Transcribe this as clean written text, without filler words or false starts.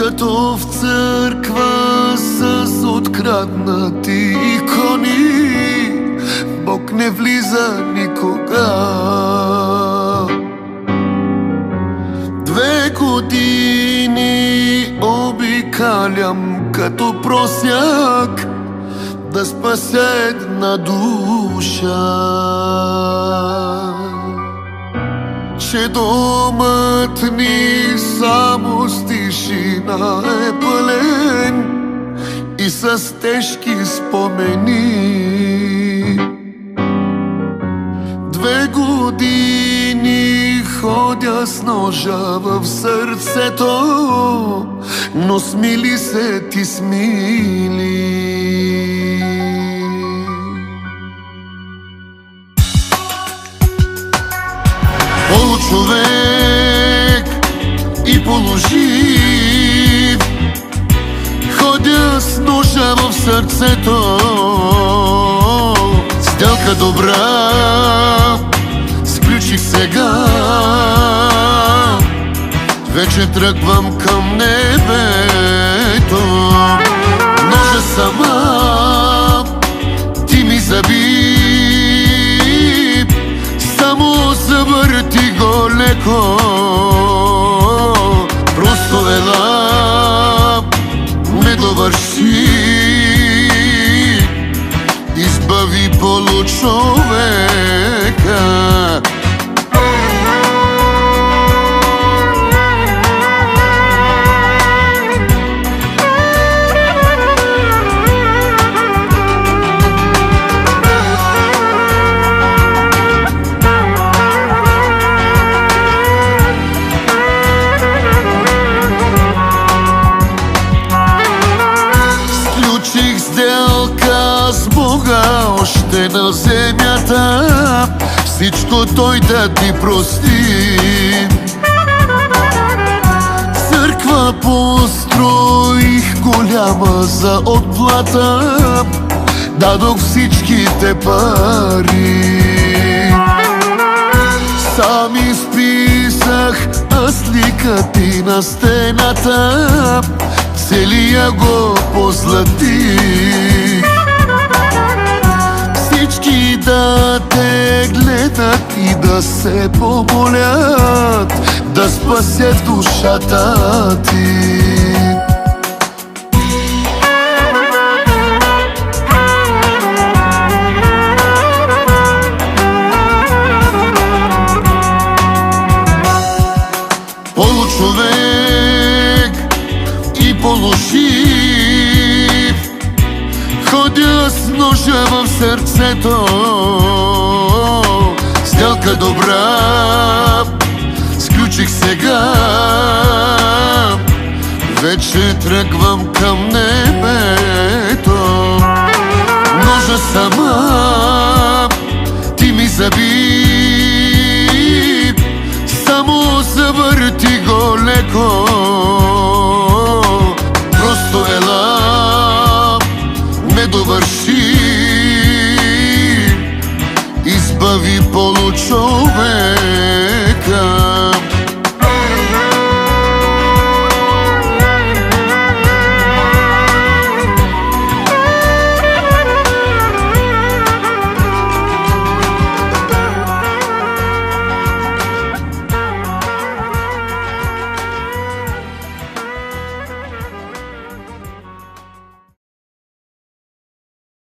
Като в църква с откраднати икони, Бог не влиза никога. 2 години обикалям като просяк да спася една душа. Че домът ни само с тишина е пълен и с тежки спомени. 2 години ходя с ножа в сърцето, но смили се ти смили. Получовек и положив, ходя с ножа в сърцето. Сделка добра сключих сега, вече тръгвам към небето. Ножа сама ти ми заби, само завърти го леко. Просто ела ме довърши, избави получовека. Сделка с Бога още на земята, всичко Той да ти прости. Църква построих голяма за отплата, дадох всичките пари. Сам изписах аз лика ти на стената, целия го позлатих. Всички да те гледат и да се помолят, да спасят душата ти. Получовек и положив, ходя с ножа в сърцето. Сделка добра сключих сега, вече тръгвам към небето. Ножа сама ти ми заби, само завърти го леко.